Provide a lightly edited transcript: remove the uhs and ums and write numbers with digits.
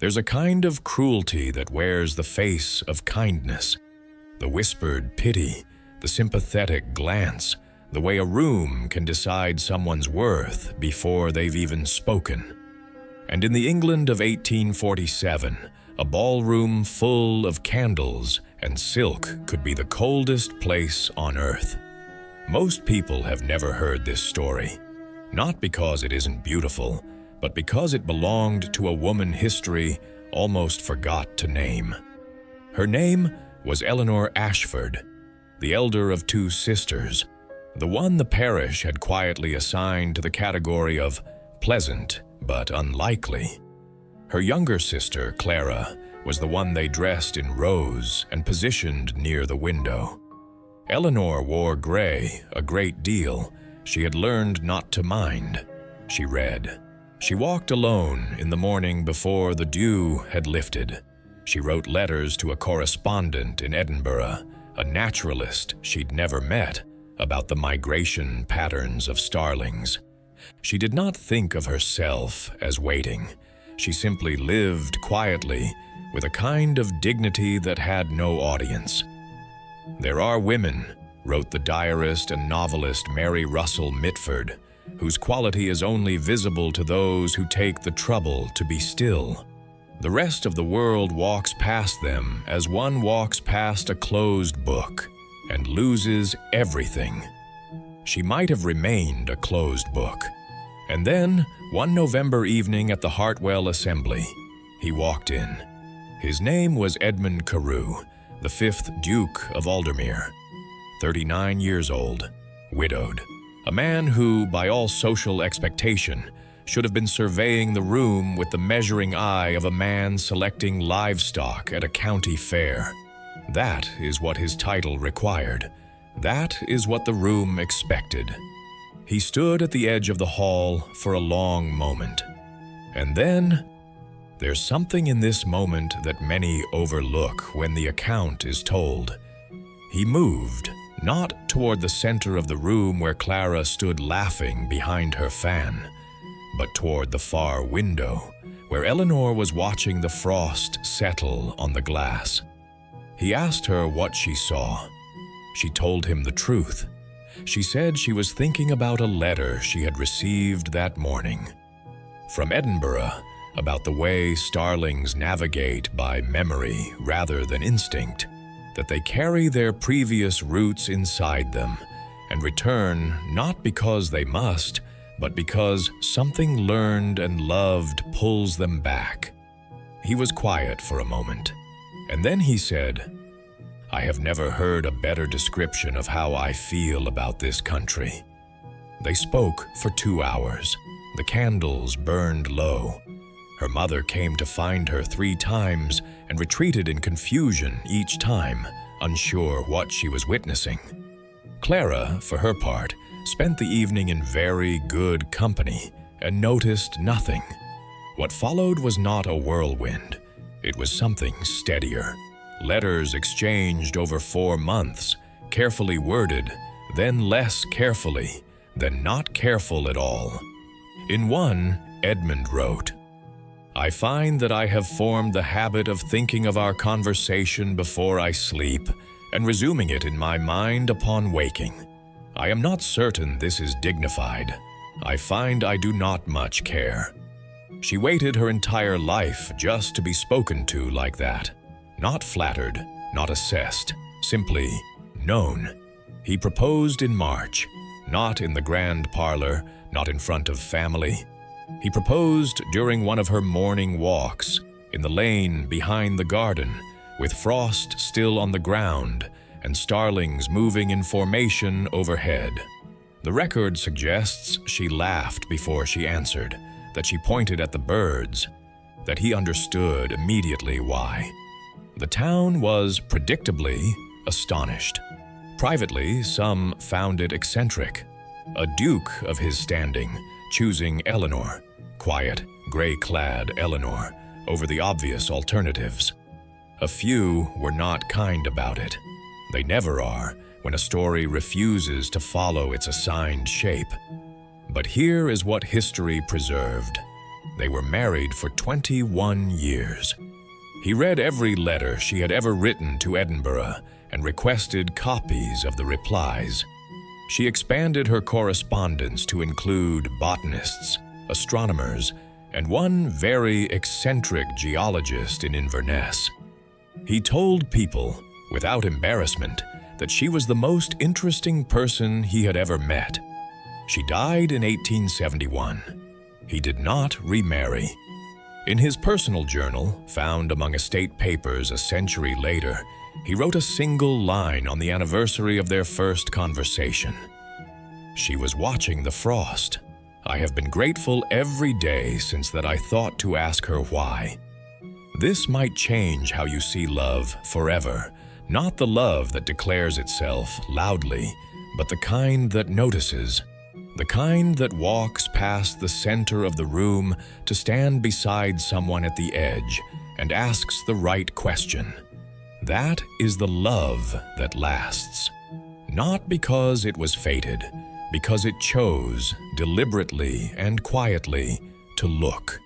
There's a kind of cruelty that wears the face of kindness. The whispered pity, the sympathetic glance, the way a room can decide someone's worth before they've even spoken. And in the England of 1847, a ballroom full of candles and silk could be the coldest place on earth. Most people have never heard this story, not because it isn't beautiful, but because it belonged to a woman history almost forgot to name. Her name was Eleanor Ashford, the elder of two sisters, the one the parish had quietly assigned to the category of pleasant but unlikely. Her younger sister, Clara, was the one they dressed in rose and positioned near the window. Eleanor wore gray a great deal. She had learned not to mind. She read. She walked alone in the morning before the dew had lifted. She wrote letters to a correspondent in Edinburgh, a naturalist she'd never met, about the migration patterns of starlings. She did not think of herself as waiting. She simply lived quietly, with a kind of dignity that had no audience. "There are women," wrote the diarist and novelist Mary Russell Mitford, "whose quality is only visible to those who take the trouble to be still. The rest of the world walks past them as one walks past a closed book and loses everything." She might have remained a closed book. And then, one November evening at the Hartwell Assembly, he walked in. His name was Edmund Carew, the 5th Duke of Aldermere, 39 years old, widowed, a man who, by all social expectation, should have been surveying the room with the measuring eye of a man selecting livestock at a county fair. That is what his title required. That is what the room expected. He stood at the edge of the hall for a long moment. And then, there's something in this moment that many overlook when the account is told. He moved, not toward the center of the room where Clara stood laughing behind her fan, but toward the far window, where Eleanor was watching the frost settle on the glass. He asked her what she saw. She told him the truth. She said she was thinking about a letter she had received that morning from Edinburgh about the way starlings navigate by memory rather than instinct, that they carry their previous roots inside them and return not because they must, but because something learned and loved pulls them back. He was quiet for a moment, and then he said, "I have never heard a better description of how I feel about this country." They spoke for 2 hours. The candles burned low. Her mother came to find her 3 times and retreated in confusion each time, unsure what she was witnessing. Clara, for her part, spent the evening in very good company and noticed nothing. What followed was not a whirlwind. It was something steadier. Letters exchanged over 4 months, carefully worded, then less carefully, then not careful at all. In one, Edmund wrote, "I find that I have formed the habit of thinking of our conversation before I sleep and resuming it in my mind upon waking. I am not certain this is dignified. I find I do not much care." She waited her entire life just to be spoken to like that. Not flattered, not assessed, simply known. He proposed in March, not in the grand parlor, not in front of family. He proposed during one of her morning walks, in the lane behind the garden, with frost still on the ground and starlings moving in formation overhead. The record suggests she laughed before she answered, that she pointed at the birds, that he understood immediately why. The town was predictably astonished. Privately, some found it eccentric. A duke of his standing, choosing Eleanor, quiet, gray-clad Eleanor, over the obvious alternatives. A few were not kind about it. They never are when a story refuses to follow its assigned shape. But here is what history preserved. They were married for 21 years. He read every letter she had ever written to Edinburgh and requested copies of the replies. She expanded her correspondence to include botanists, astronomers, and one very eccentric geologist in Inverness. He told people, without embarrassment, that she was the most interesting person he had ever met. She died in 1871. He did not remarry. In his personal journal, found among estate papers a century later, he wrote a single line on the anniversary of their first conversation. "She was watching the frost. I have been grateful every day since that I thought to ask her why." This might change how you see love forever, not the love that declares itself loudly, but the kind that notices, the kind that walks past the center of the room to stand beside someone at the edge and asks the right question. That is the love that lasts. Not because it was fated, because it chose, deliberately and quietly, to look.